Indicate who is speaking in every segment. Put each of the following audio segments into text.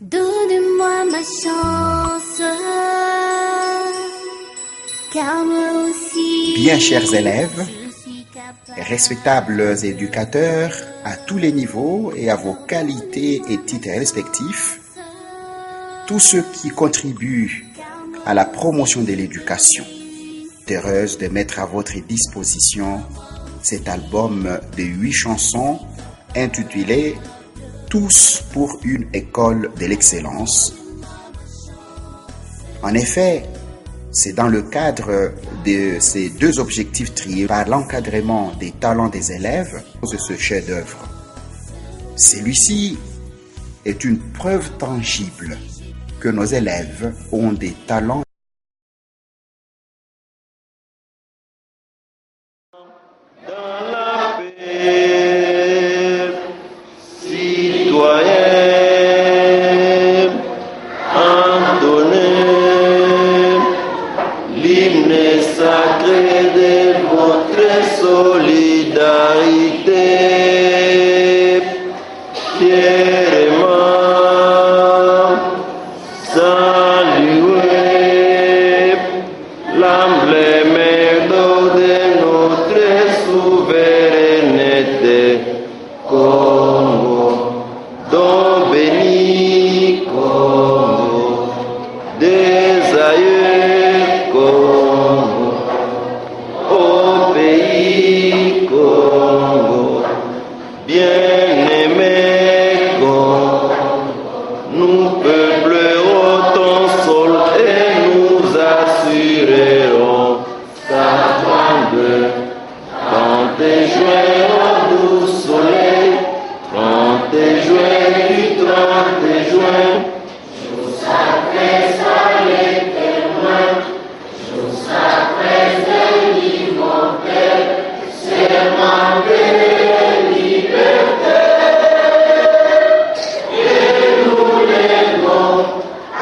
Speaker 1: Donne-moi ma chance, car moi aussi.
Speaker 2: Bien chers élèves, respectables éducateurs à tous les niveaux et à vos qualités et titres respectifs, tous ceux qui contribuent à la promotion de l'éducation, heureuse de mettre à votre disposition cet album de 8 chansons intitulé « Tous pour une école de l'excellence ». En effet, c'est dans le cadre de ces deux objectifs triés par l'encadrement des talents des élèves de ce chef-d'œuvre. Celui-ci est une preuve tangible que nos élèves ont des talents.
Speaker 3: Dans la paix citoyenne, entonnez l'hymne sacré de votre solidarité. Fièrement saluez l'emblème de notre souveraineté. Congo, don béni, Congo, des aïeux, Congo, au pays Congo, bien-aimé Congo, nous peuplerons ton sol et nous assurerons ta grandeur. Quand tes joints au doux soleil, 30 juin du 30 juin, jour sacré soleil témoin, jour sacré de l'immortel, serment de liberté. Et nous lèvons à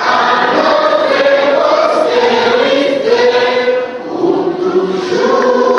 Speaker 3: notre postérité pour toujours.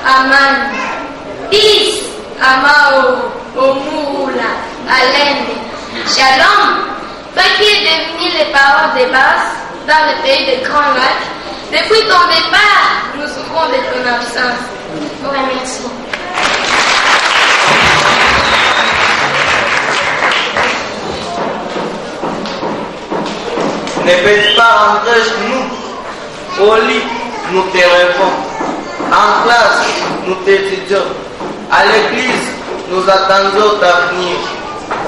Speaker 4: Amani, peace, Amao, Omula, Alende, Shalom, toi qui es devenu les paroles des basses dans le pays des Grands Lacs, depuis ton départ, nous souffrons de ton absence. Nous remercions.
Speaker 3: Ne pèse pas entre nous, au lit, nous te rêvons. En classe, nous t'étudions. À l'église, nous attendons ta venue.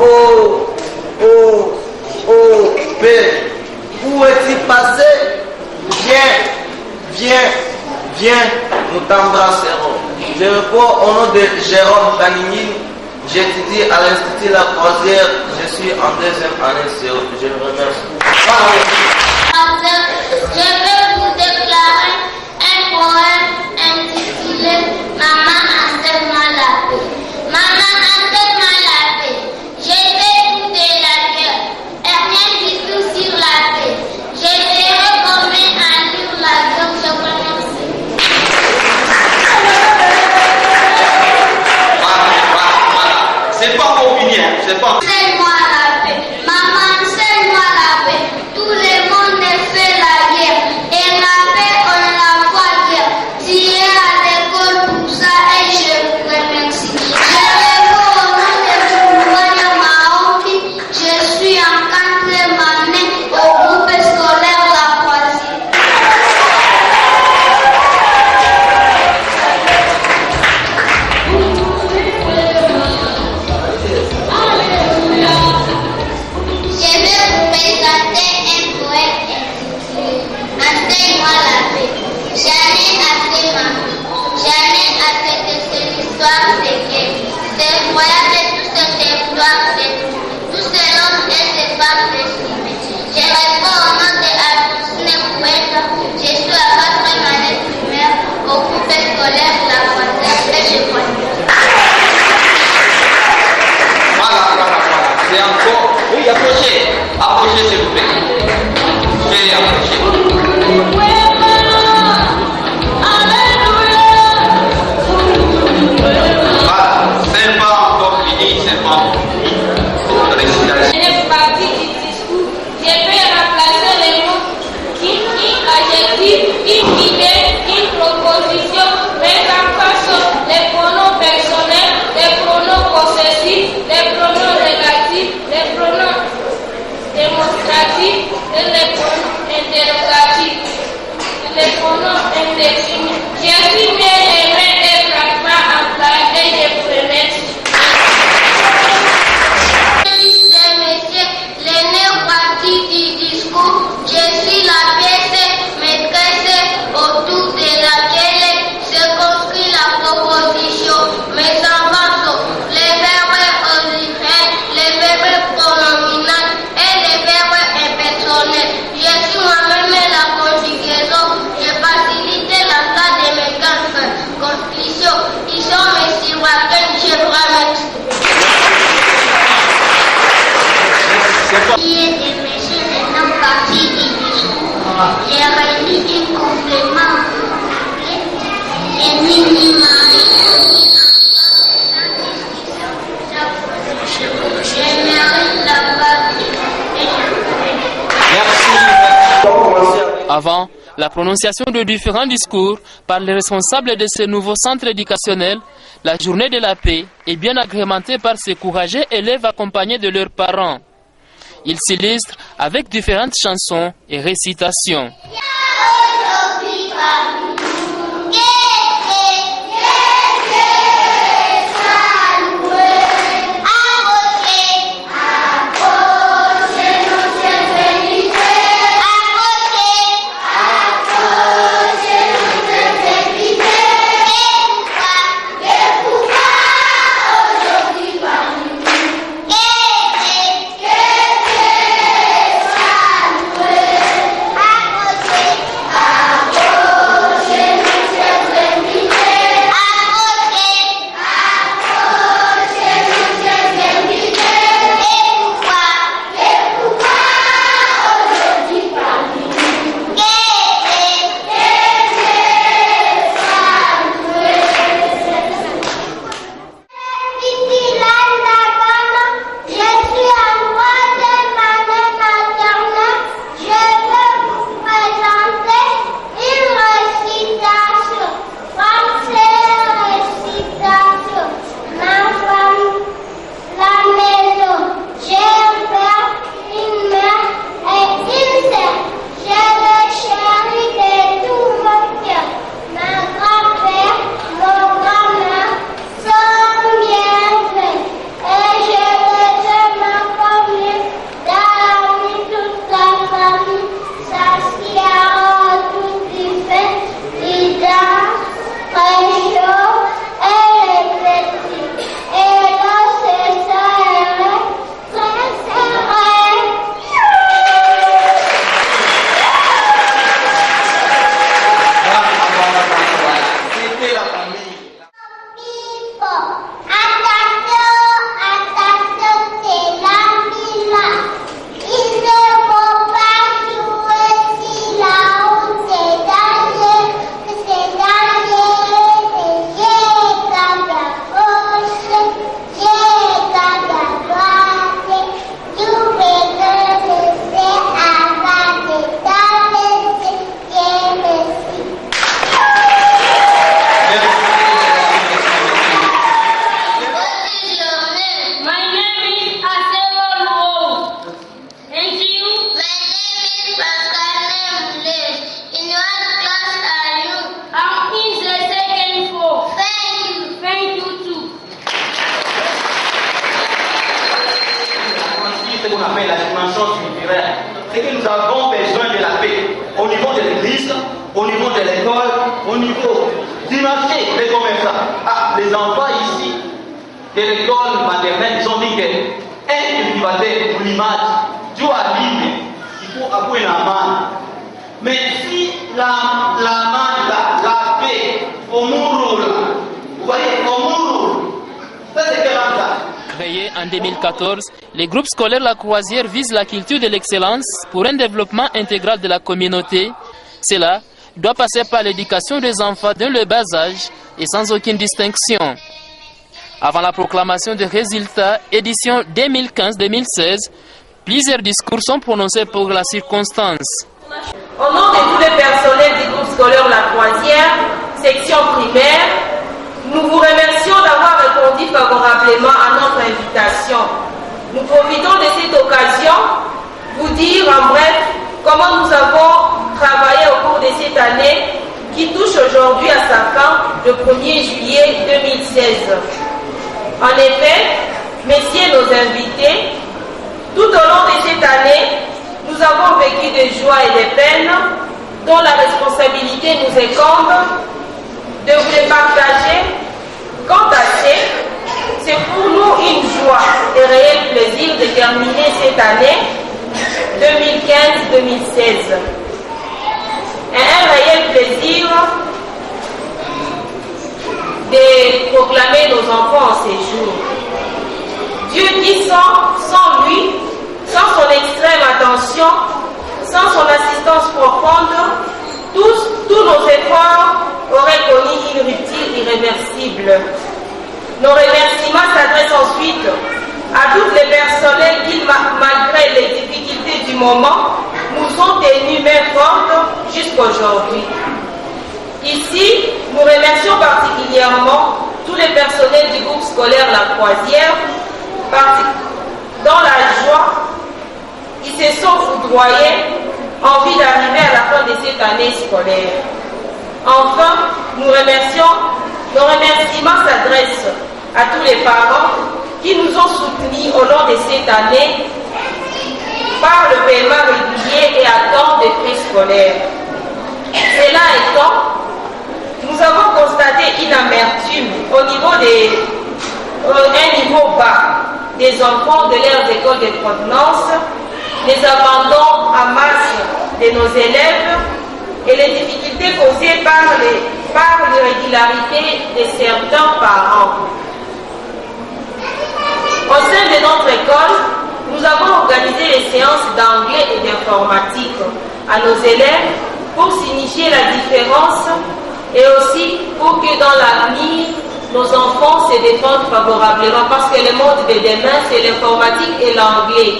Speaker 3: Oh, oh, oh, Père, où es-tu passé? Viens, nous t'embrasserons. Je réponds au nom de Jérôme Canigny. J'étudie à l'Institut La Croisière. Je suis en 2e année CO. Je vous remercie.
Speaker 4: Je vais vous déclarer un poème intitulé Maman enseigne-moi la paix. Maman enseigne-moi la paix. J'ai fait tout de la guerre et rien du tout sur la paix. J'essaierai quand même à lire la guerre. Je vous remercie.
Speaker 3: Voilà. C'est pas mon opinion. C'est pas.
Speaker 4: Enseigne-moi la paix. Maman enseigne-moi la paix. Tout le monde fait la guerre. Et la paix, on ne la voit dire. Tu es à l'école pour ça et je vous remercie. Je réponds au nom de Soumouania Maoki. Je suis en 4e année au groupe scolaire La Croisière. Je vais vous présenter un poème intitulé Enseigne-moi la paix. J'en ai assez, maman. J'en ai assez de ces histoires de guerre. Ces voyages et tout ce territoire, c'est tout. Tout ce long et ces femmes décimées. Je réponds au nom de Alphonsine Poueta. Je suis à 4e année primaire au groupe scolaire La Croisière et je connais.
Speaker 3: Voilà. C'est encore. Oui, approchez. Approchez, s'il vous plaît. Veuillez approcher. Voilà. C'est pas encore fini, c'est pas fini. C'est une récitation.
Speaker 4: Deuxième partie du discours, je vais remplacer les mots une adjectif, une idée, une proposition, mais en face les pronoms personnels, les pronoms possessifs, les pronoms négatifs, les pronoms démonstratifs et les pronoms interrogatifs, les pronoms indéfinis. Je suis bien aimé et pratiquement employé et je vous remercie. Messieurs, l'aînée partie du discours, je suis la pièce maîtresse autour de laquelle se construit la proposition. Mes enfants sont les verbes ordinaires, les verbes pronominaux et les verbes impersonnels. Je suis moi-même la conjugaison, je facilite la tâche de mes grands conclusions. Ils sont mes citoyens, je vous remercie. Qui est des messieurs de non partie du discours. J'ai remis un complément complet et minimum. Je mérite la partie et je
Speaker 3: Merci.
Speaker 5: Avant la prononciation de différents discours par les responsables de ce nouveau centre éducationnel, la journée de la paix est bien agrémentée par ces courageux élèves accompagnés de leurs parents. Ils s'illustrent avec différentes chansons et récitations.
Speaker 4: Thank you.
Speaker 6: qu'on appelle la dimension culturelle. C'est que nous avons besoin de la paix au niveau de l'église, au niveau de l'école, au niveau du marché, des commerçants. Ah, les enfants ici de l'école maternelle, ils ont dit qu'un cultivateur pour l'image, Dieu a dit, il faut avoir une amende. Mais si la paix, au monde, vous voyez, au monde, ça c'est quel ça?
Speaker 5: Créé en 2014, les groupes scolaires La Croisière visent la culture de l'excellence pour un développement intégral de la communauté. Cela doit passer par l'éducation des enfants dès le bas âge et sans aucune distinction. Avant la proclamation des résultats, édition 2015-2016, plusieurs discours sont prononcés pour la circonstance.
Speaker 7: Au nom de tous les personnels du groupe scolaire La Croisière, section primaire, nous vous remercions d'avoir répondu favorablement à notre invitation. Nous profitons de cette occasion pour vous dire en bref comment nous avons travaillé au cours de cette année qui touche aujourd'hui à sa fin le 1er juillet 2016. En effet, messieurs nos invités, tout au long de cette année, nous avons vécu des joies et des peines dont la responsabilité nous incombe de vous les partager. Quant à c'est pour nous une joie et réel plaisir de terminer cette année 2015-2016. Et un réel plaisir de proclamer nos enfants en séjour. Dieu dit sans lui, sans son extrême attention, sans son assistance profonde, tous nos efforts auraient connu une rupture irréversible. Nos remerciements s'adressent ensuite à toutes les personnels qui, malgré les difficultés du moment, nous ont tenus main forte jusqu'aujourd'hui. Ici, nous remercions particulièrement tous les personnels du groupe scolaire La Croisière, dans la joie, ils se sont foudroyés en vue d'arriver à la fin de cette année scolaire. Enfin, nos remerciements s'adressent à tous les parents qui nous ont soutenus au long de cette année par le paiement régulier et à temps des frais scolaires. Cela étant, nous avons constaté une amertume au niveau un niveau bas des enfants de leurs écoles de provenance, les abandons en masse de nos élèves et les difficultés causées par l'irrégularité de certains parents. Au sein de notre école, nous avons organisé les séances d'anglais et d'informatique à nos élèves pour signifier la différence et aussi pour que dans l'avenir, nos enfants se défendent favorablement parce que le monde de demain, c'est l'informatique et l'anglais.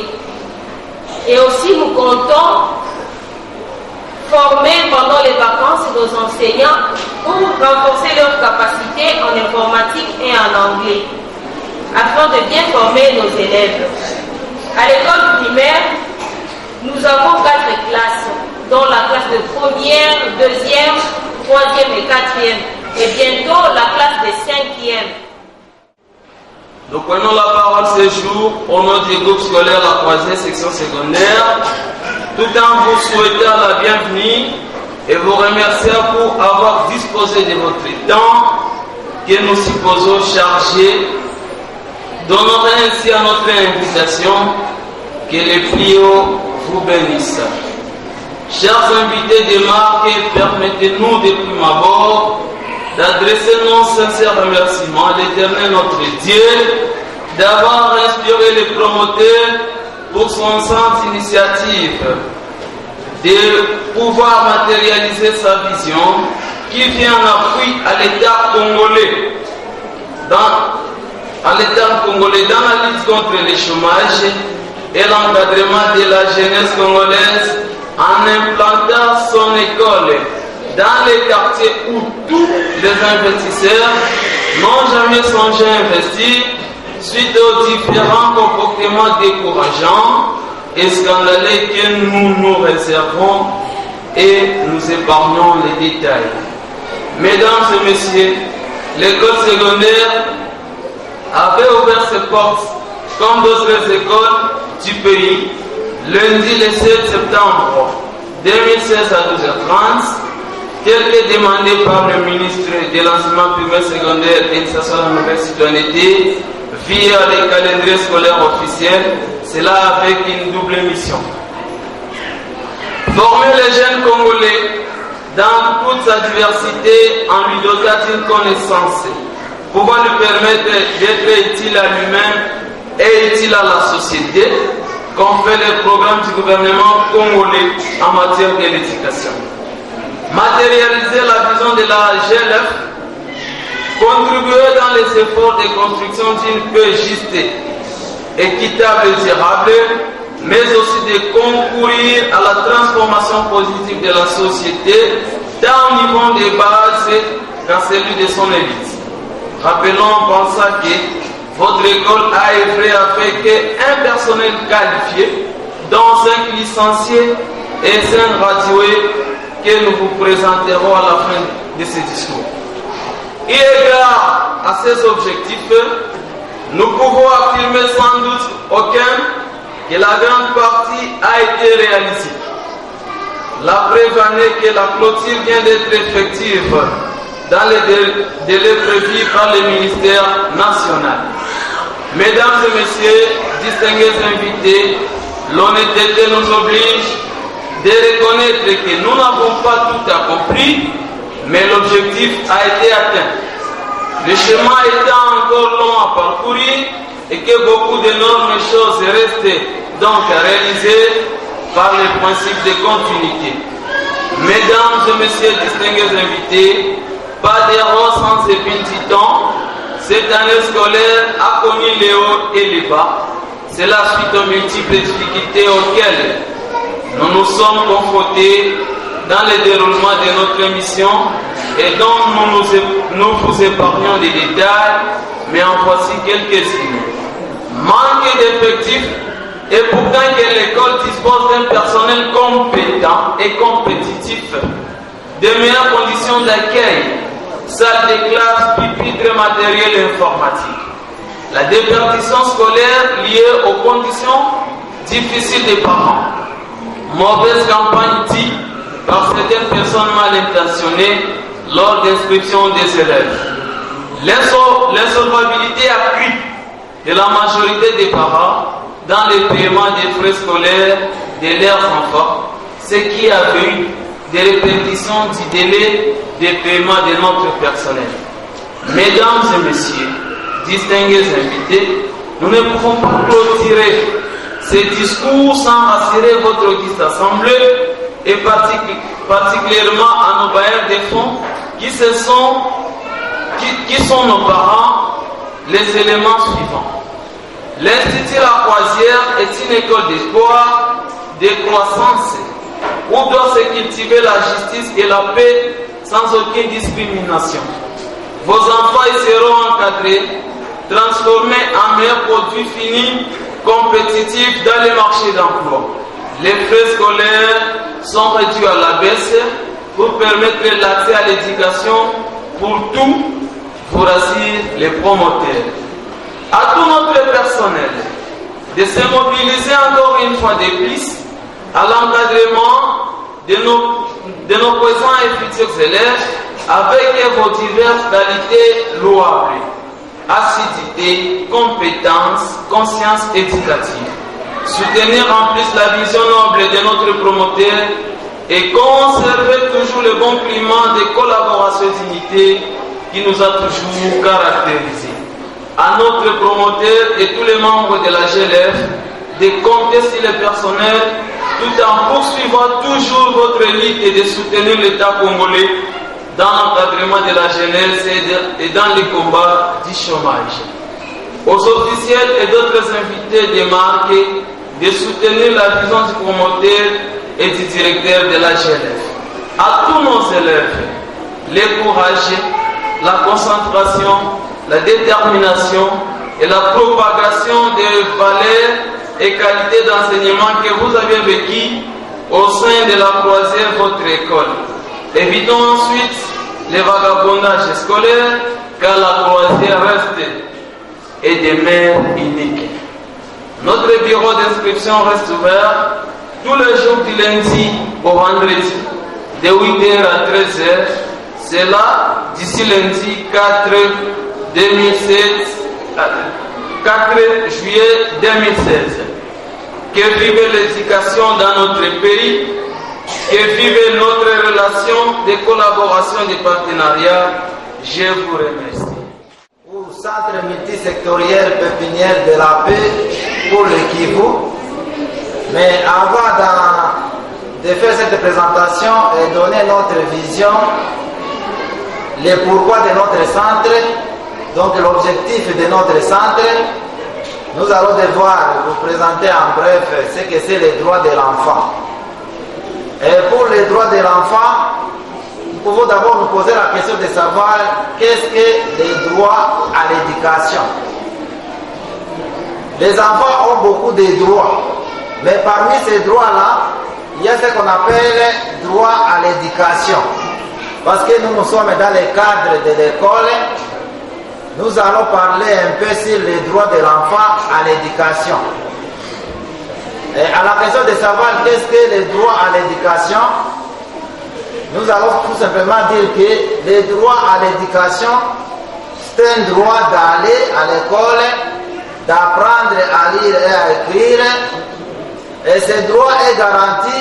Speaker 7: Et aussi, nous comptons former pendant les vacances nos enseignants pour renforcer leurs capacités en informatique et en anglais, afin de bien former nos élèves. À l'école primaire, nous avons 4 classes, dont la classe de première, deuxième, troisième et quatrième, et bientôt la classe de 5e.
Speaker 3: Nous prenons la parole ce jour au nom du groupe scolaire La Croisière section secondaire, tout en vous souhaitant la bienvenue et vous remerciant pour avoir disposé de votre temps que nous supposons charger. Donnons ainsi à notre invitation que les plus hauts vous bénissent. Chers invités de marque, permettez-nous de prime abord d'adresser nos sincères remerciements à l'Éternel notre Dieu d'avoir inspiré les promoteurs pour son sens initiative de pouvoir matérialiser sa vision qui vient en appui à l'État congolais dans la lutte contre le chômage et l'encadrement de la jeunesse congolaise en implantant son école dans les quartiers où tous les investisseurs n'ont jamais songé à investir suite aux différents comportements décourageants et scandaleux que nous nous réservons et nous épargnons les détails. Mesdames et messieurs, l'école secondaire avait ouvert ses portes comme d'autres écoles du pays, lundi le 7 septembre 2016 à 12h30, tel que demandé par le ministre de l'enseignement primaire secondaire et de la nouvelle citoyenneté, via les calendriers scolaires officiels, cela avec une double mission. Former les jeunes Congolais dans toute sa diversité en lui dotant d'une connaissance, pouvant lui permettre d'être utile à lui-même et utile à la société, comme fait le programme du gouvernement congolais en matière de l'éducation. Matérialiser la vision de la GLF, contribuer dans les efforts de construction d'une paix juste, équitable et durable, mais aussi de concourir à la transformation positive de la société, tant au niveau des bases qu'à celui de son élite. Rappelons pour ça que votre école a œuvré avec un personnel qualifié, dont 5 licenciés et 5 gradués que nous vous présenterons à la fin de ce discours. Et égard à ces objectifs, nous pouvons affirmer sans doute aucun que la grande partie a été réalisée. La preuve en est que la clôture vient d'être effective dans les délais prévus par le ministère national. Mesdames et messieurs, distingués invités, l'honnêteté nous oblige de reconnaître que nous n'avons pas tout accompli, mais l'objectif a été atteint. Le chemin étant encore long à parcourir et que beaucoup d'énormes choses restent donc à réaliser par le principe de continuité. Mesdames et messieurs distingués invités, pas d'erreur sans épine dit-on. Cette année scolaire a connu les hauts et les bas. C'est la suite aux multiples difficultés auxquelles nous nous sommes confrontés dans le déroulement de notre mission et dont nous vous épargnons des détails, mais en voici quelques-unes. Manque d'effectifs et pourtant que l'école dispose d'un personnel compétent et compétitif, de meilleures conditions d'accueil, salle de classe, pupitre, matériel informatique. La déperdition scolaire liée aux conditions difficiles des parents. Mauvaise campagne dite par certaines personnes mal intentionnées lors d'inscription des élèves. L'insolvabilité accrue de la majorité des parents dans le paiement des frais scolaires de leurs enfants, ce qui a eu des répétitions du délai de paiement de notre personnel. Mesdames et messieurs, distingués invités, nous ne pouvons pas clôturer ces discours sans rassurer votre auguste assemblée et particulièrement à nos bailleurs de fonds qui sont nos parents, les éléments suivants. L'Institut La Croisière est une école d'espoir, de croissance, où doit se cultiver la justice et la paix sans aucune discrimination. Vos enfants y seront encadrés, transformés en meilleurs produits finis, compétitifs dans les marchés d'emploi. Les frais scolaires sont réduits à la baisse pour permettre l'accès à l'éducation pour tous, vous rassurent les promoteurs. À tout notre personnel de se mobiliser encore une fois de plus à l'encadrement de nos présents et futurs élèves avec vos diverses qualités louables, assiduité, compétence, conscience éducative. Soutenir en plus la vision noble de notre promoteur et conserver toujours le bon climat de collaboration et d'unité qui nous a toujours caractérisés. À notre promoteur et tous les membres de la GLF de compter sur le personnel tout en poursuivant toujours votre lutte et de soutenir l'État congolais dans l'encadrement de la jeunesse et dans les combats du chômage. Aux officiels et d'autres invités de marquer de soutenir la vision du promoteur et du directeur de la GLF. À tous nos élèves, les courage, la concentration, la détermination et la propagation des valeurs et qualités d'enseignement que vous avez vécues au sein de la Croisière, votre école. Évitons ensuite les vagabondages scolaires, car la Croisière reste et demeure unique. Notre bureau d'inscription reste ouvert tous les jours du lundi au vendredi, de 8h à 13h. C'est là, d'ici lundi 4 juillet 2016. Que vive l'éducation dans notre pays, que vive notre relation de collaboration et de partenariat. Je vous remercie.
Speaker 8: Au centre multisectoriel pépinière de la paix pour le Kivu. Mais avant de faire cette présentation et donner notre vision, le pourquoi de notre centre, donc l'objectif de notre centre, nous allons devoir vous présenter en bref ce que c'est les droits de l'enfant. Et pour les droits de l'enfant, nous pouvons d'abord nous poser la question de savoir qu'est-ce que les droits à l'éducation. Les enfants ont beaucoup de droits, mais parmi ces droits-là, il y a ce qu'on appelle droit à l'éducation. Parce que nous sommes dans le cadre de l'école, nous allons parler un peu sur les droits de l'enfant à l'éducation. Et à la question de savoir qu'est-ce que les droits à l'éducation, nous allons tout simplement dire que les droits à l'éducation, c'est un droit d'aller à l'école, d'apprendre à lire et à écrire, et ce droit est garanti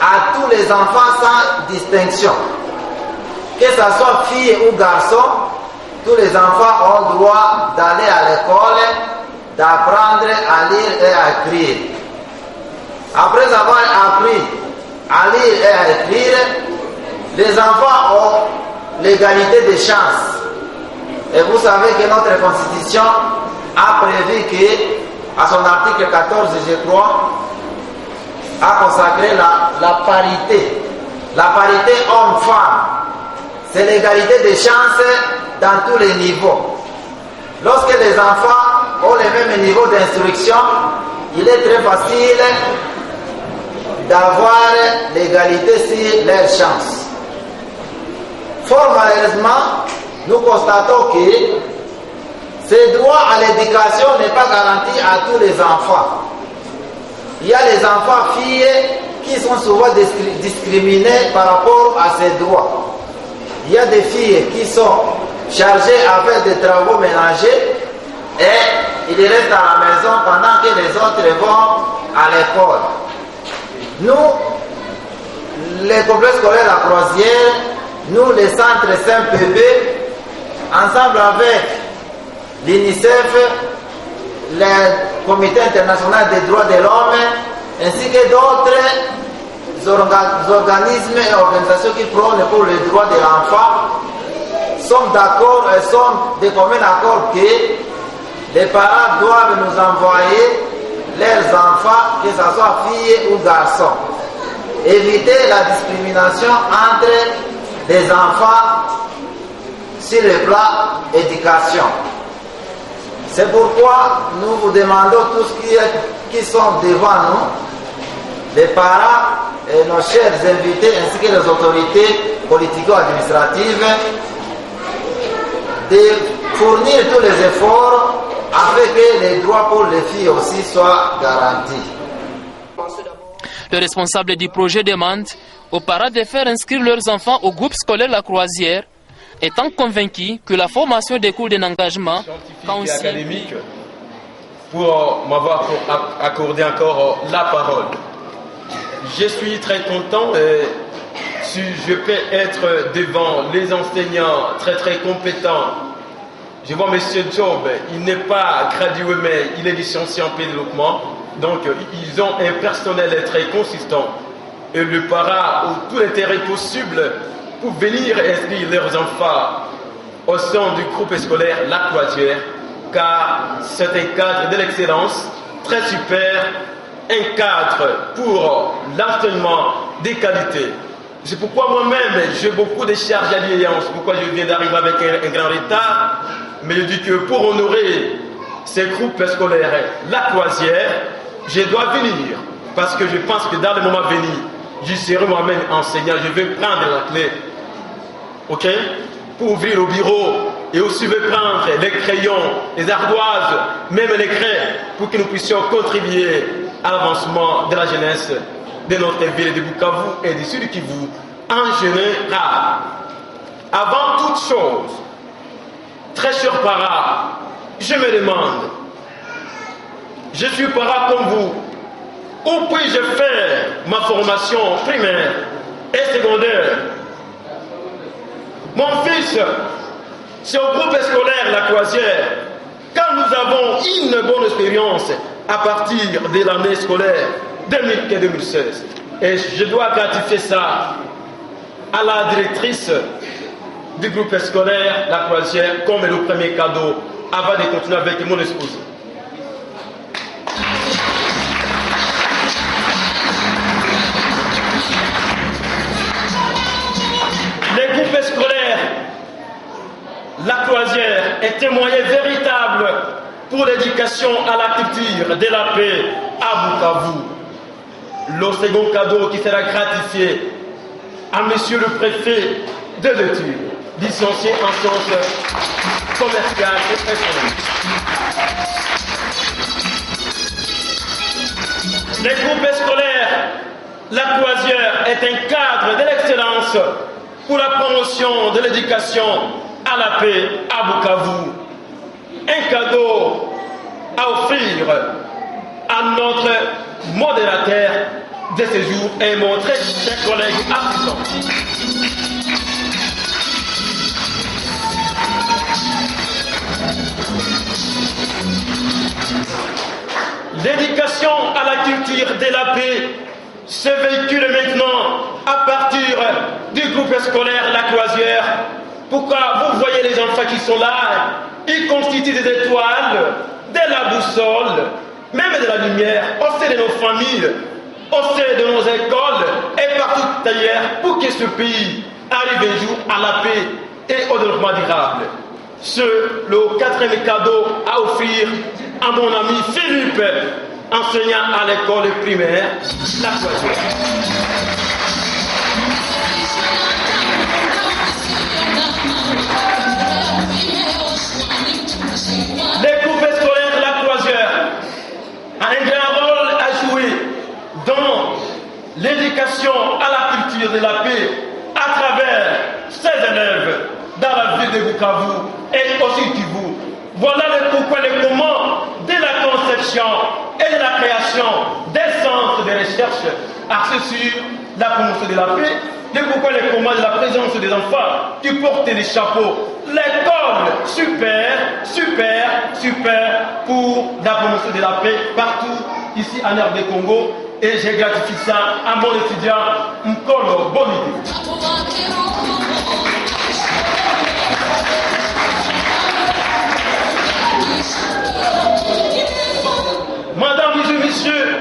Speaker 8: à tous les enfants sans distinction. Que ce soit fille ou garçon, tous les enfants ont droit d'aller à l'école, d'apprendre à lire et à écrire. Après avoir appris à lire et à écrire, les enfants ont l'égalité des chances. Et vous savez que notre Constitution a prévu que, à son article 14, je crois, a consacré la parité. La parité homme-femme. C'est l'égalité des chances dans tous les niveaux. Lorsque les enfants ont le même niveau d'instruction, il est très facile d'avoir l'égalité sur leurs chances. Fort malheureusement, nous constatons que ce droit à l'éducation n'est pas garanti à tous les enfants. Il y a les enfants filles qui sont souvent discriminés par rapport à ces droits. Il y a des filles qui sont chargées à faire des travaux ménagers et ils restent à la maison pendant que les autres vont à l'école. Nous, les complexes scolaires La Croisière, nous, les centres SMPP, ensemble avec l'UNICEF, le Comité international des droits de l'homme, ainsi que d'autres organismes et organisations qui prônent pour les droits de l'enfant, sont d'accord et sont de commun accord que les parents doivent nous envoyer leurs enfants, que ce soit filles ou garçons. Éviter la discrimination entre les enfants sur le plan éducation. C'est pourquoi nous vous demandons tous qui sont devant nous, les parents et nos chers invités ainsi que les autorités politico-administratives, de fournir tous les efforts afin que les droits pour les filles aussi soient garantis.
Speaker 5: Le responsable du projet demande aux parents de faire inscrire leurs enfants au groupe scolaire La Croisière, étant convaincu que la formation découle d'un engagement
Speaker 9: et académique pour m'avoir accordé encore la parole. Je suis très content si je peux être devant les enseignants très compétents. Je vois M. Job, il n'est pas gradué mais il est licencié en développement. Donc ils ont un personnel très consistant et le parent a tout l'intérêt possible pour venir inscrire leurs enfants au sein du groupe scolaire La Croisière, car c'est un cadre de l'excellence très super, un cadre pour l'enseignement des qualités. C'est pourquoi moi-même j'ai beaucoup de charges d'alliance, pourquoi je viens d'arriver avec un grand retard, mais je dis que pour honorer ces groupes scolaires La Croisière, je dois venir, parce que je pense que dans le moment venu, je serai moi-même enseignant, je vais prendre la clé, ok, pour ouvrir le bureau et aussi veut prendre les crayons, les ardoises, même les craies, pour que nous puissions contribuer à l'avancement de la jeunesse de notre ville de Bukavu et du Sud Kivu en général. Avant toute chose, très cher parents, je me demande, je suis parent comme vous, où puis-je faire ma formation primaire et secondaire? Mon fils, c'est au groupe scolaire La Croisière, quand nous avons une bonne expérience à partir de l'année scolaire 2015-2016. Et je dois gratifier ça à la directrice du groupe scolaire La Croisière comme le premier cadeau avant de continuer avec mon exposé. Les groupes scolaires La Croisière est un moyen véritable pour l'éducation à la culture de la paix à Bukavu. Le second cadeau qui sera gratifié à monsieur le préfet de l'étude, licencié en sciences commerciales et économiques. Les groupes scolaires La Croisière est un cadre de l'excellence pour la promotion de l'éducation à la paix à Bukavu. Un cadeau à offrir à notre modérateur de ce jour et mon très cher collègue assistant. L'éducation à la culture de la paix se véhicule maintenant à partir du groupe scolaire La Croisière. Pourquoi vous voyez les enfants qui sont là, ils constituent des étoiles, de la boussole, même de la lumière, au sein de nos familles, au sein de nos écoles et partout ailleurs pour que ce pays arrive un jour à la paix et au développement durable. C'est le quatrième cadeau à offrir à mon ami Philippe, enseignant à l'école primaire La Croisière. Les groupes scolaires La Croisière a un grand rôle à jouer dans l'éducation à la culture de la paix à travers ses élèves dans la ville de Bukavu et aussi Kivu. Voilà le pourquoi et le comment de la conception et de la création des centres de recherche axés sur la promotion de la paix, le pourquoi et le comment de la présence des enfants qui portent des chapeaux. L'école super pour la promotion de la paix partout ici en RD Congo. Et j'ai gratifié ça à mon étudiant Nkolo Bonidi. Madame et messieurs,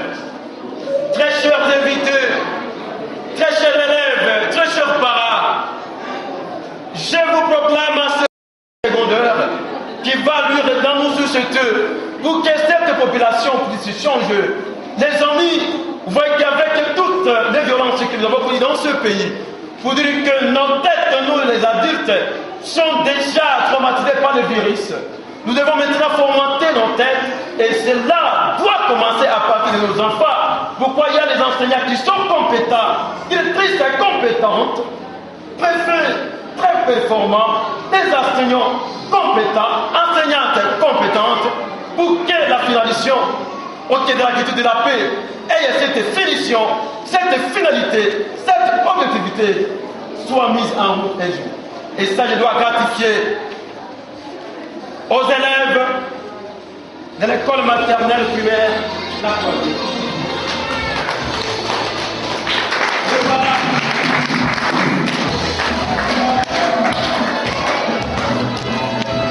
Speaker 9: très chers invités, très chers élèves, très chers parents, je vous proclame à ce secondaire qui va lui dans nos sociétés pour que cette population puisse changer. Les amis, vous voyez qu'avec toutes les violences que nous avons connues dans ce pays, pour dire que nos têtes, nous les adultes, sont déjà traumatisés par le virus. Nous devons maintenant formater nos têtes et cela doit commencer à partir de nos enfants. Pourquoi il y a des enseignants qui sont compétents, directrices compétentes, préfets très performants, des enseignants compétents, enseignantes compétentes, pour que la finalisation de la culture de la paix ait cette finition, cette finalité, cette objectivité soit mise en route un jour. Et ça, je dois gratifier aux élèves de l'école maternelle primaire La Croisière.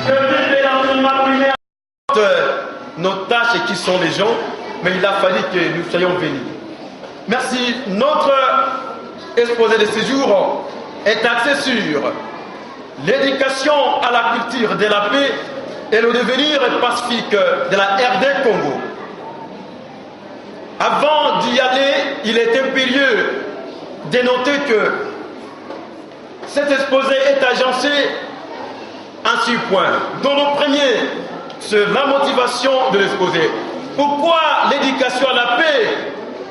Speaker 9: Je vais l'enseignement primaire nos tâches et qui sont les gens, mais il a fallu que nous soyons venus. Merci. Notre exposé de ce jour est axé sur l'éducation à la culture de la paix et le devenir pacifique de la RD Congo. Avant d'y aller, il est impérieux de noter que cet exposé est agencé en 6 points, dont le premier, c'est la motivation de l'exposé. Pourquoi l'éducation à la paix?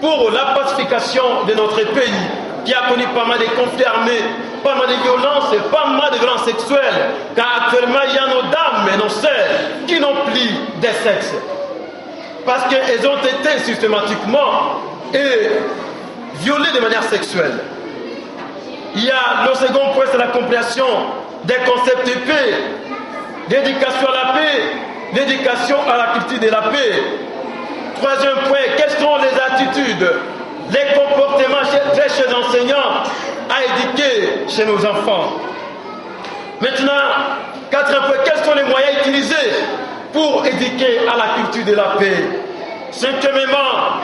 Speaker 9: Pour la pacification de notre pays, qui a connu pas mal de conflits armés, pas mal de violences et pas mal de violences sexuelles, car actuellement il y a nos dames et nos sœurs qui n'ont plus de sexe. Parce qu'elles ont été systématiquement violées de manière sexuelle. Il y a le second point, c'est la compréhension des concepts de paix, l'éducation à la paix, l'éducation à la culture de la paix. Troisième point, quelles sont les attitudes, les comportements chez les enseignants à éduquer chez nos enfants. Maintenant, quatrième point, quels sont les moyens utilisés pour éduquer à la culture de la paix. Cinquièmement,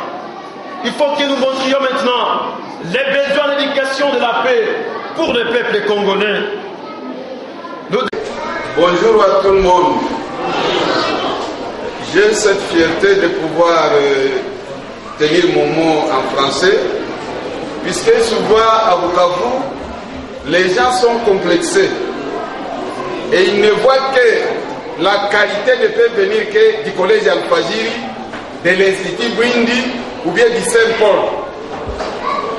Speaker 9: il faut que nous montrions maintenant les besoins d'éducation de la paix pour le peuple congolais.
Speaker 10: Bonjour à tout le monde. J'ai cette fierté de pouvoir tenir mon mot en français, puisque souvent à Bukavu, les gens sont complexés et ils ne voient que la qualité ne peut venir que du collège Al-Fajiri, de l'Institut Bwindi ou bien du Saint-Paul.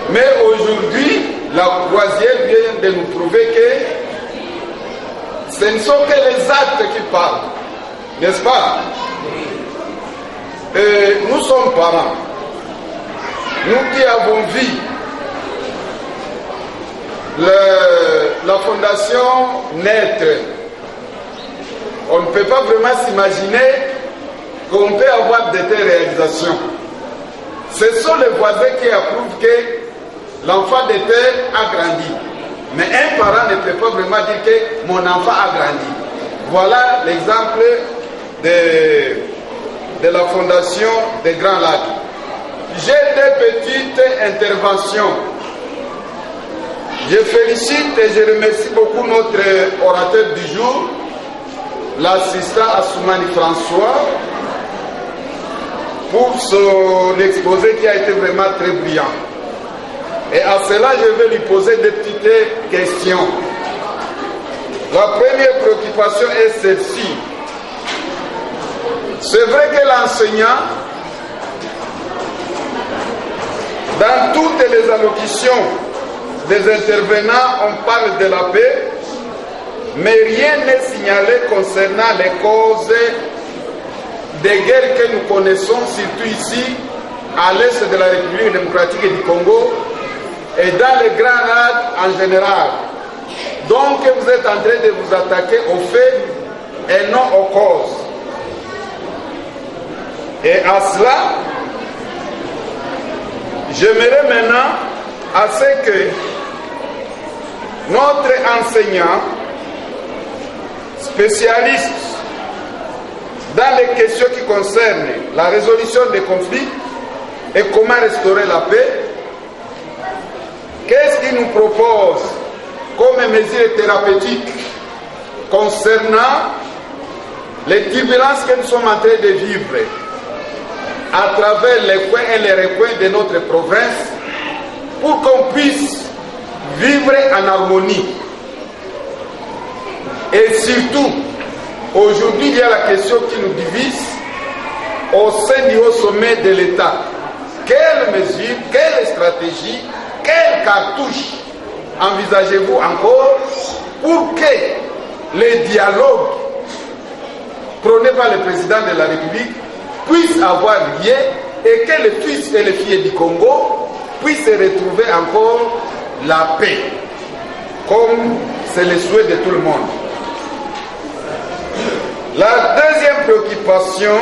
Speaker 10: Mais aujourd'hui, la croisière vient de nous prouver que ce ne sont que les actes qui parlent, n'est-ce pas? Nous sommes parents, nous qui avons vu la fondation naître. On ne peut pas vraiment s'imaginer qu'on peut avoir de telles réalisations. Ce sont les voisins qui approuvent que l'enfant de terre a grandi. Mais un parent ne peut pas vraiment dire que mon enfant a grandi. Voilà l'exemple de la fondation des Grands Lacs. J'ai des petites interventions. Je félicite et je remercie beaucoup notre orateur du jour, l'assistant Assoumani François, pour son exposé qui a été vraiment très brillant. Et à cela, je vais lui poser des petites questions. La première préoccupation est celle-ci. C'est vrai que l'enseignant, dans toutes les allocutions des intervenants, on parle de la paix, mais rien n'est signalé concernant les causes des guerres que nous connaissons, surtout ici, à l'est de la République démocratique du Congo, et dans les Grands Lacs en général. Donc vous êtes en train de vous attaquer aux faits et non aux causes. Et à cela, j'aimerais maintenant à ce que notre enseignant spécialiste dans les questions qui concernent la résolution des conflits et comment restaurer la paix, qu'est-ce qu'il nous propose comme mesures thérapeutiques concernant les turbulences que nous sommes en train de vivre à travers les coins et les recoins de notre province pour qu'on puisse vivre en harmonie. Et surtout, aujourd'hui, il y a la question qui nous divise au sein du haut sommet de l'État. Quelles mesures, quelles stratégies, quelles cartouches envisagez-vous encore pour que les dialogues prônés par le président de la République puissent avoir lieu et que les fils et les filles du Congo puissent retrouver encore la paix, comme c'est le souhait de tout le monde. La deuxième préoccupation,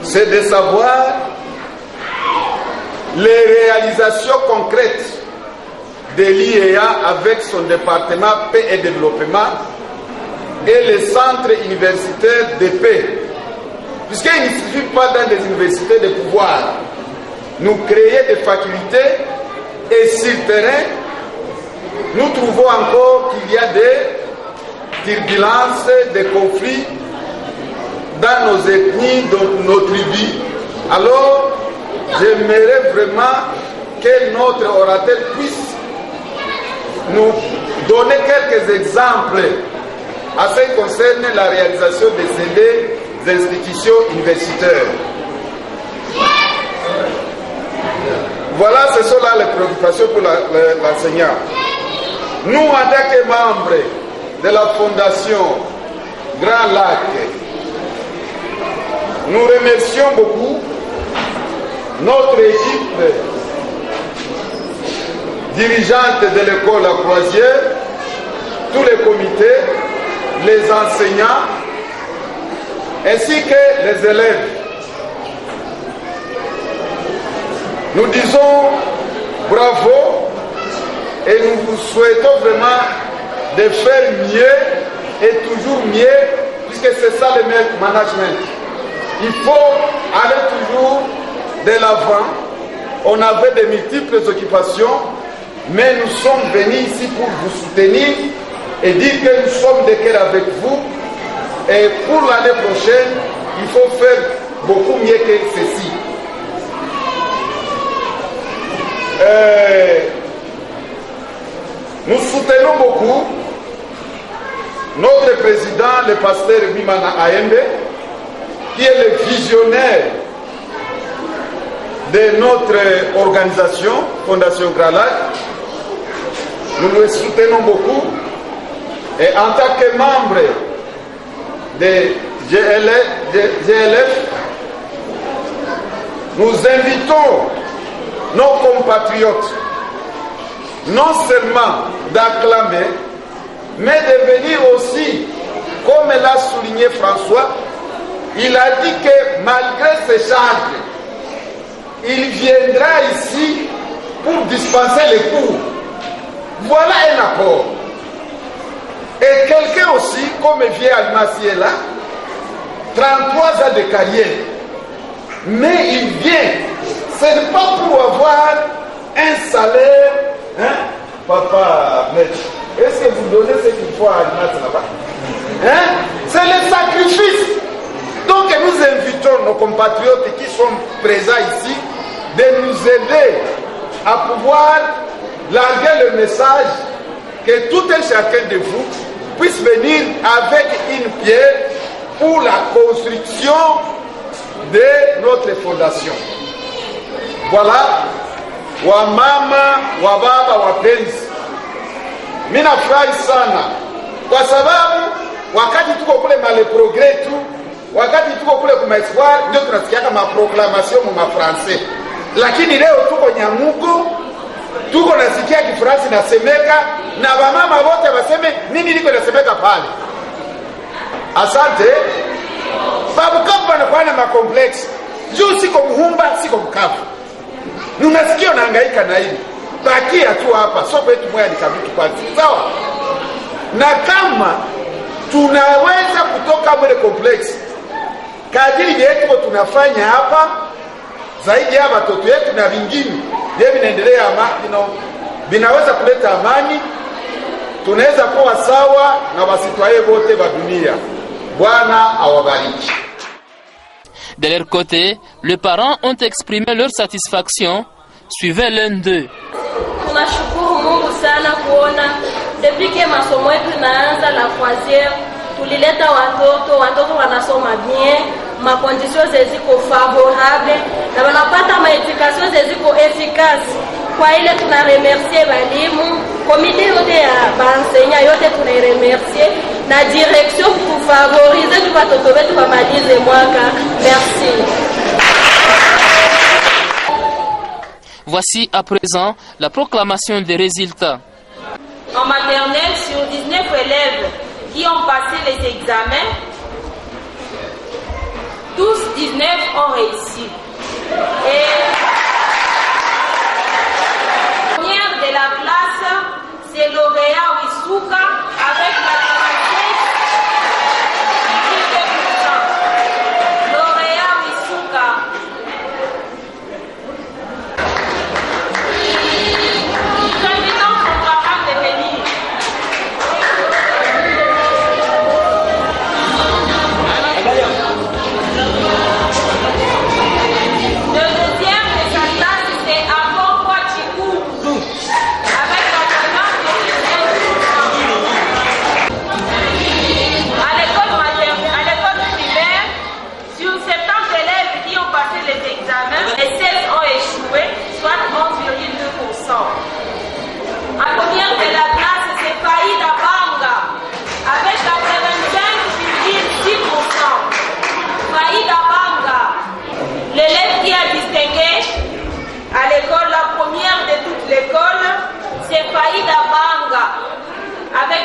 Speaker 10: c'est de savoir les réalisations concrètes de l'IEA avec son département paix et développement et les centres universitaires de paix. Puisqu'il ne suffit pas dans des universités de pouvoir nous créer des facultés et sur le terrain, nous trouvons encore qu'il y a des turbulences, des conflits dans nos ethnies, dans nos tribus, Alors, j'aimerais vraiment que notre orateur puisse nous donner quelques exemples en ce qui concerne la réalisation de ces institutions universitaires. Voilà, ce sont là les préoccupations pour l'enseignant. Nous, en tant que membres de la Fondation Grand Lac, nous remercions beaucoup notre équipe dirigeante de l'école La Croisière, tous les comités, les enseignants, ainsi que les élèves. Nous disons bravo et nous vous souhaitons vraiment de faire mieux et toujours mieux, puisque c'est ça le management. Il faut aller toujours de l'avant. On avait de multiples occupations, mais nous sommes venus ici pour vous soutenir et dire que nous sommes de cœur avec vous. Et pour l'année prochaine, il faut faire beaucoup mieux que ceci. Nous soutenons beaucoup notre président, le pasteur Mimana Aembe, qui est le visionnaire de notre organisation, Fondation Grand Lac. Nous le soutenons beaucoup. Et en tant que membre de GLF, nous invitons nos compatriotes non seulement d'acclamer, mais de venir aussi, comme l'a souligné François, il a dit que malgré ses charges, il viendra ici pour dispenser les cours. Voilà un accord. Et quelqu'un aussi, comme vient Almassi est là, 33 ans de carrière, mais il vient. Ce n'est pas pour avoir un salaire, hein, papa maître. Est-ce que vous donnez ce qu'il faut à Almassi là-bas? Hein? C'est le sacrifice. Donc nous invitons nos compatriotes qui sont présents ici de nous aider à pouvoir larguer le message que tout un chacun de vous puisse venir avec une pierre pour la construction de notre fondation. Voilà, wamama, wababa, wapenzi, mimi nafurahi sana kwa sababu wakati tuko kule male progrès tu, wakati tuko kule kuma espoir, ndio tunasikia kama proclamation mu mafrancais, lakini leo tuko Nyamugo, tuko nasikia Kifaransa nasemeka na wamama wote waseme nini liko nasemeka pale. Asante. Babu kapa na kwa na makomplex. Juu siko Muhumba, siko Bukavu. Nunasikia unahangaika na hili. Bakia tu hapa, soko yetu moja ni kabitu kwanza. Sawa? Na kama tunaweza kutoka mwele complex, kadiri yetu tunafanya hapa, zaidi ya watoto yetu na vingine, ndio vinaendelea vinaweza kuleta amani, tunaweza kuwa sawa na wasitwaye wote wa dunia. Bwana awabariki.
Speaker 5: De leur côté, les parents ont exprimé leur satisfaction. Suivez l'un d'eux.
Speaker 7: Tunashukuru Mungu sana kuona depuis que masomo yetu inaanza la croisière, tulileta watoto wanasoma bien, ma conditions ziko favorable na wanapata ma education ziko efficace. Kwa ile tuna remercier walimu, komite yote ya baenseignant yote tuna remercier na direction pour favoriser que watoto wetu wamalize mwaka. Merci.
Speaker 5: Voici à présent la proclamation des résultats.
Speaker 7: En maternelle, sur 19 élèves qui ont passé les examens, tous 19 ont réussi. Et la première de la classe, c'est lauréat Wisuka avec la 45%. Lauréat Wisuka.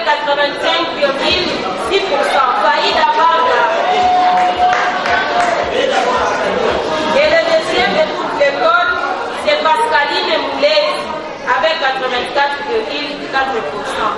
Speaker 7: 85,6%. Faïda Banga. Et le deuxième de toute l'école, c'est Pascaline Moulez avec 84,4%.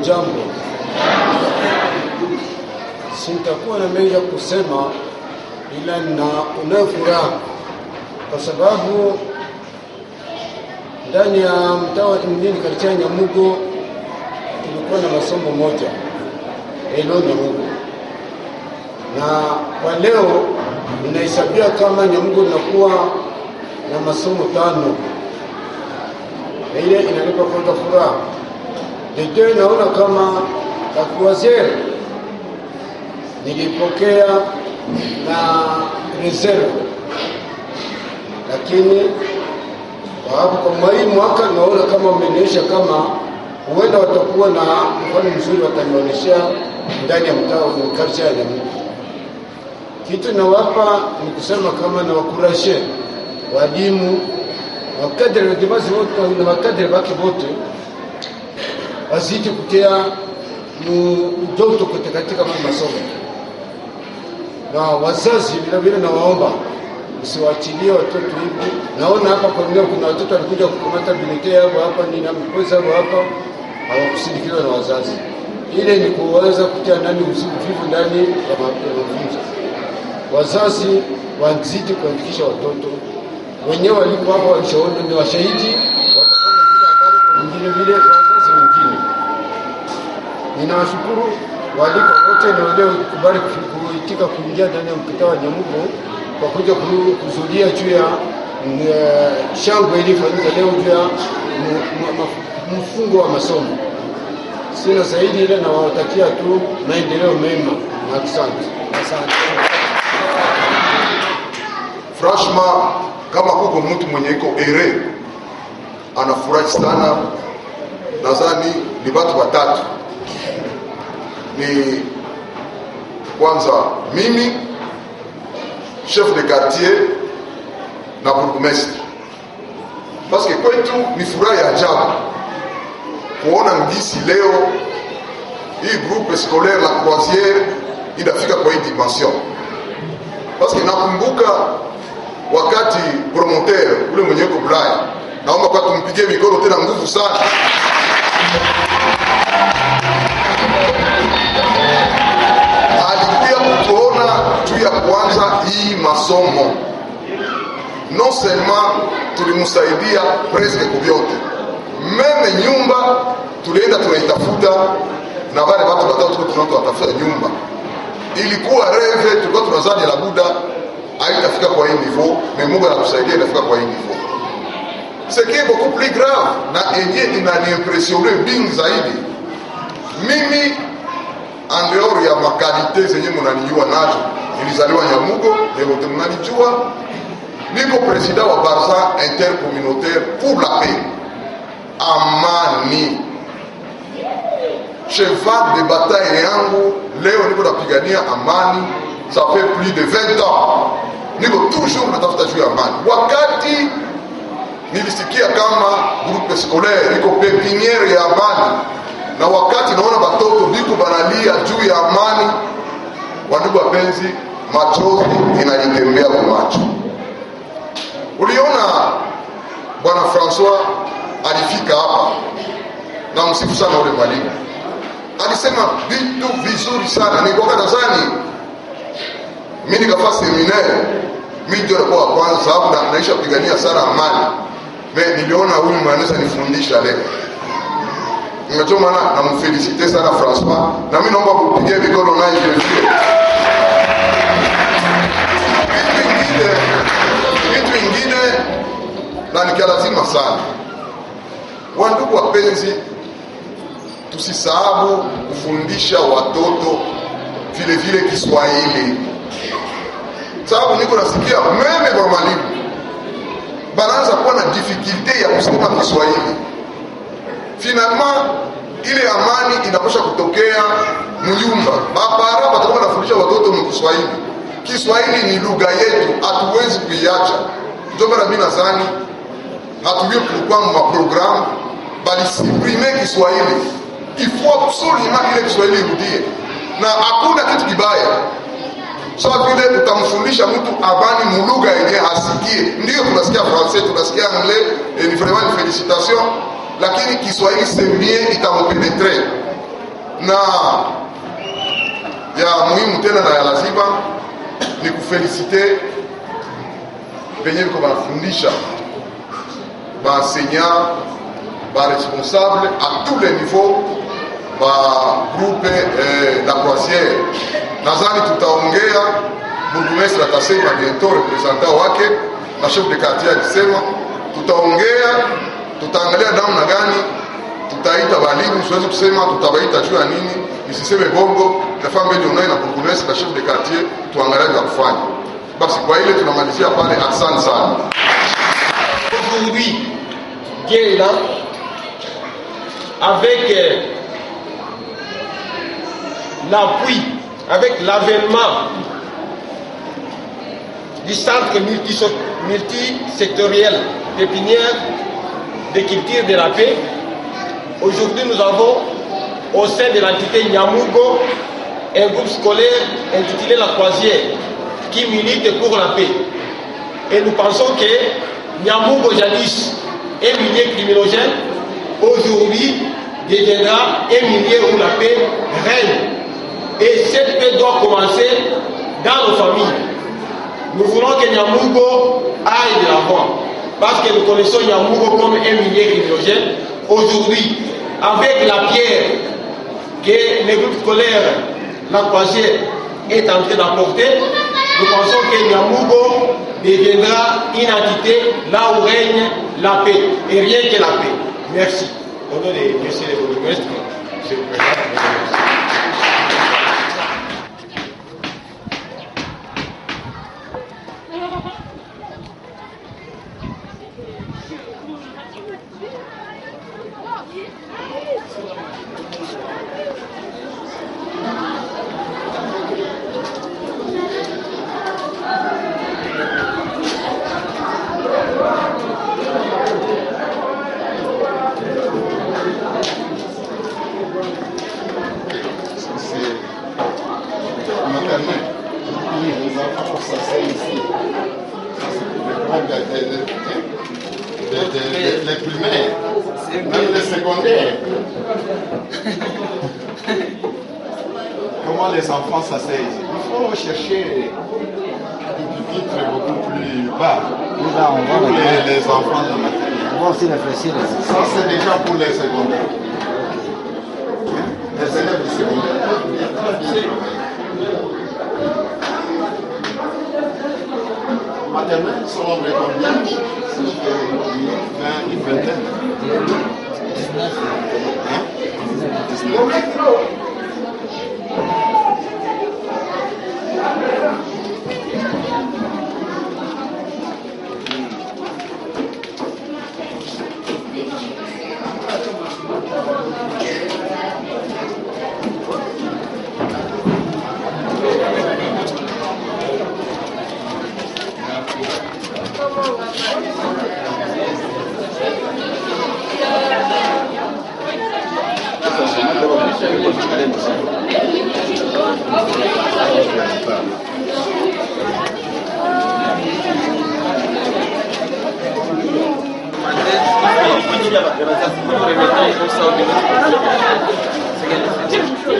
Speaker 11: Jambo, sitakuwa na mengi ya kusema, ila nina furaha kwa sababu ndani ya mtaa wa mjini katika Nyamugo tulikuwa na masomo moja Nyamugo, na kwa leo ninahesabia kama Nyamugo inakuwa na masomo 5, na ile inanipa kwanza furaha. Ndio naona kama Kakuwazere nilipokea na reserve, lakini hapo kwa hii mwaka naona kama umeonyesha kama huenda watakuwa na mfano mzuri watanionyesha ndani ya mtaa wa Karcha ya Nyamugo. Kitu nawapa ni kusema kama na wakurashe walimu wakadre wajibazi wote na wakadre baki wote wazidi kutia mdoto katika masomo, na wazazi vile na waomba usiwachilie watoto hivi. Naona hapa kwa leo kuna watoto walikuja kukamata bilete yao hapa, nina mkoza hapa, hawakusindikizwa na wazazi. Ile ni kuweza kutia ndani usiku ndani ya mafunzo. Wazazi wazidi kuandikisha watoto wenyewe walipo hapo, walishaona ni washahidi, wataona vile habari kwa wengine vile wazazi wengine. Ninawashukuru walipo wote na wale kubali kuitika kuingia ndani ya mtaa wa Nyamugo kwa kuja kuzudia juu ya shangwe ilifanyika leo juu ya mfungo wa masomo. Sina zaidi ile, na watakia tu maendeleo mema na asante.
Speaker 12: Franchement, kama kuko mtu mwenye iko ere anafurahi sana. Nadhani ni watu watatu, ni kwanza mimi chef de quartier na bourgmestre, parce que kwetu ni furaha ya ajabu kuona ngisi leo hii groupe scolaire la Croisière inafika kwa hii dimension, parce que nakumbuka wakati promoteur ule mwenye uko Bulaya, naomba kwa tumpigie mikono tena nguvu sana. Alikuja kutuona juu ya kwanza hii masomo, non seulement tulimusaidia presque kubyote, meme nyumba tulienda tunaitafuta, na wale watu watatu tunatafuta nyumba. Ilikuwa reve, tulikuwa tunazani la Buda haitafika kwa hii niveau, mais Mungu anatusaidia inafika kwa hii niveau. Ce qui est beaucoup plus grave na enye inaniimpressione bing zaidi, mimi en dehors ya makalite zenye mnanijua nazo, nilizaliwa Nyamugo, leo mnalijua. Niko president wa Barza intercommunautaire pour la paix, amani. Cheval de bataille yangu leo niko napigania amani, ça fait plus de 20 ans. Niko toujours natafuta juu ya amani. Wakati nilisikia kama groupe scolaire iko pepiniere ya amani, na wakati naona batoto biko banalia juu ya amani, wandugu wapenzi, machozi inanitembea kwa macho. Uliona Bwana François alifika hapa, na msifu sana ule mwalimu. Alisema vitu vizuri sana. Nilikuwa nadhani mimi nikafanya seminaire, mimi ndio kwa kwanza sababu naisha pigania sana amani. Niliona huyu mwanaweza nifundisha leo. Nimetoa maana namfelicite sana François, na mimi naomba kupigia mikono naye vile. Kitu ingine na nikalazima sana. Wandugu wapenzi, tusisahau kufundisha watoto vile vile Kiswahili. Sababu niko nasikia meme kwa mwalimu banaanza kuwa na difficulty ya kusema Kiswahili. Finalement ile amani inaposha kutokea mnyumba. Baba batakuwa nafundisha watoto Kiswahili. Kiswahili ni lugha yetu, hatuwezi kuiacha. Ndio maana mimi nadhani hatuwezi kulikuwa ma program bali supprimer Kiswahili. Il faut absolument ile Kiswahili irudie. Na hakuna kitu kibaya. Sawa vile utamfundisha mtu amani mulugha yenyewe asikie. Ndio tunasikia français, tunasikia anglais, et ni vraiment une félicitation, lakini Kiswahili c'est bien itampénétrer. Na ya muhimu tena na ya lazima ni kufeliciter benye biko banafundisha ba enseignants, ba responsables à tous les niveaux, ba groupe la croisière. Nadhani tutaongea, burgomestre atasema bientôt, representant wake na chef de quartier alisema, tutaongea, tutaangalia namna gani tutaita walimu. Siwezi kusema tutabaita juu ya nini, nisiseme bongo, nafaa mbele unaye na burgomestre na chef de quartier, tuangalie vya kufanya. Basi kwa ile tunamalizia pale. Asante sana.
Speaker 9: Aujourd'hui, Dieu est là avec l'appui, avec l'avènement du centre multisectoriel pépinière de culture de la paix. Aujourd'hui, nous avons au sein de l'entité Nyamugo un groupe scolaire intitulé La Croisière qui milite pour la paix. Et nous pensons que Nyamugo jadis, un milieu criminogène, aujourd'hui deviendra un milieu où la paix règne. Et cette paix doit commencer dans nos familles. Nous voulons que Nyamugo aille de l'avant, parce que nous connaissons Nyamugo comme un milieu criminogène. Aujourd'hui, avec la pierre que le groupe scolaire La Croisière est en train d'apporter, nous pensons que Nyamugo deviendra une entité là où règne la paix, et rien que la paix. Merci. Au nom de monsieur le bourgmestre, je vous remercie.
Speaker 10: Les primaires, même les secondaires. Comment les enfants s'asseyent? Il faut chercher un pupitre beaucoup plus bas pour les enfants de maternelle.
Speaker 11: On va aussi réfléchir.
Speaker 10: Ça, c'est déjà pour les secondaires. Les élèves du secondaire. Maternelle, son nombre est combien? Si je fais une vingtaine. 19. Hein? 19.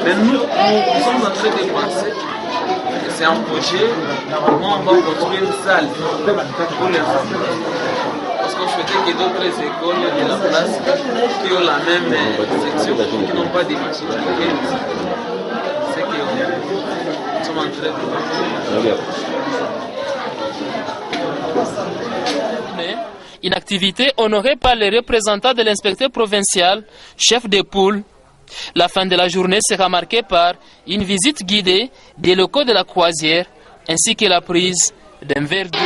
Speaker 13: Mais nous sommes en train de penser que c'est un projet, normalement on va construire une salle pour les enfants. Parce qu'on souhaitait que d'autres écoles de la place qui ont la même section, qui n'ont pas d'imagine. C'est que nous sommes en train de
Speaker 5: une activité honorée par les représentants de l'inspecteur provincial, chef de poule. La fin de la journée sera marquée par une visite guidée des locaux de la croisière ainsi que la prise d'un verre d'eau.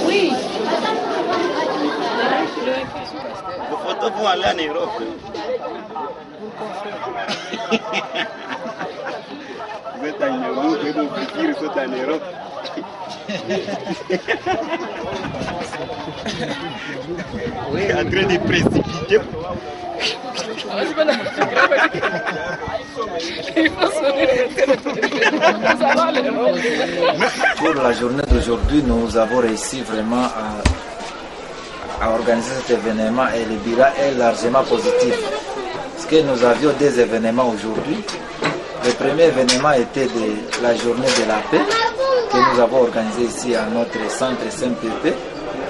Speaker 14: Oui. Vos photos vont aller en Europe. Vous êtes en Europe, vos futurs sont en Europe. Oui, en train de précipiter.
Speaker 8: Pour la journée d'aujourd'hui, nous avons réussi vraiment à organiser cet événement et le bilan est largement positif. Parce que nous avions des événements aujourd'hui. Le premier événement était de la journée de la paix que nous avons organisé ici à notre centre SMPP.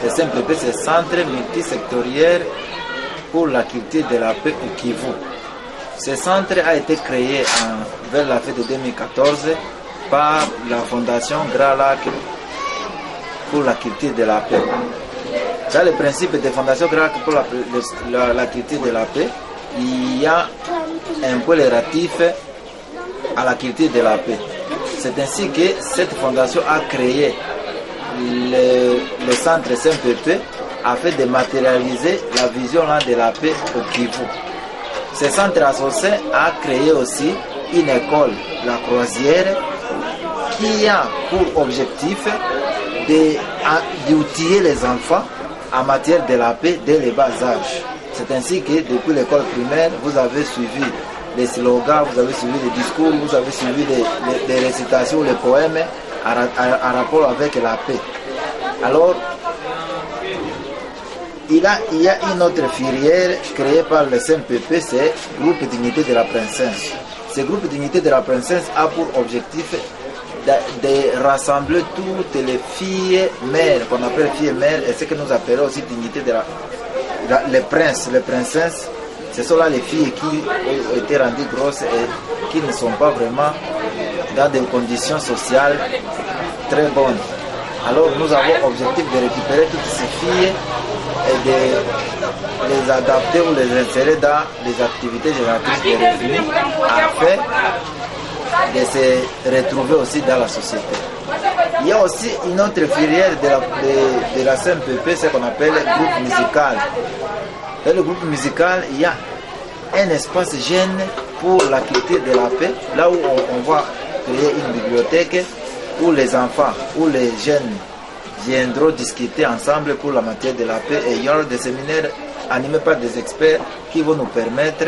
Speaker 8: Le SMPP, c'est Centre multisectoriel pour la culture de la paix au Kivu. Ce centre a été créé vers la fête de 2014 par la fondation Grand Lac pour la culture de la paix. Dans le principe de fondation Grand Lac pour la culture de la paix, il y a un point relatif à la culture de la paix. C'est ainsi que cette fondation a créé le centre SMPP afin de matérialiser la vision de la paix au Kivu. Ce centre associé a créé aussi une école, la Croisière, qui a pour objectif d'outiller les enfants en matière de la paix dès le bas âge. C'est ainsi que depuis l'école primaire, vous avez suivi les slogans, vous avez suivi les discours, vous avez suivi les récitations, les poèmes en rapport avec la paix. Alors, il y a une autre filière créée par le SMPP, c'est le groupe Dignité de la Princesse. Ce groupe Dignité de la Princesse a pour objectif de rassembler toutes les filles mères, qu'on appelle filles mères, et ce que nous appelons aussi Dignité de les princes, les princesses. Ce sont là les filles qui ont été rendues grosses et qui ne sont pas vraiment dans des conditions sociales très bonnes. Alors nous avons objectif de récupérer toutes ces filles et de les adapter ou les insérer dans les activités génératrices de revenus afin de se retrouver aussi dans la société. Il y a aussi une autre filière de la CMPP, ce qu'on appelle le groupe musical. Dans le groupe musical, il y a un espace jeune pour la culture de la paix, là où on va créer une bibliothèque où les enfants, où les jeunes viendront discuter ensemble pour la matière de la paix, et il y aura des séminaires animés par des experts qui vont nous permettre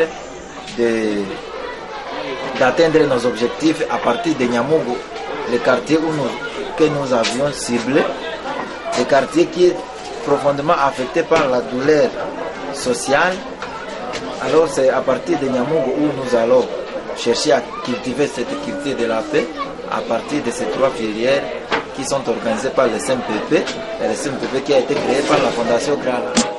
Speaker 8: d'atteindre nos objectifs à partir de Nyamugo, le quartier que nous avions ciblé, le quartier qui est profondément affecté par la douleur sociale. Alors c'est à partir de Nyamugo où nous allons chercher à cultiver cette culture de la paix à partir de ces trois filières qui sont organisées par le SMPP, et le SMPP qui a été créé par la Fondation Grand Lac.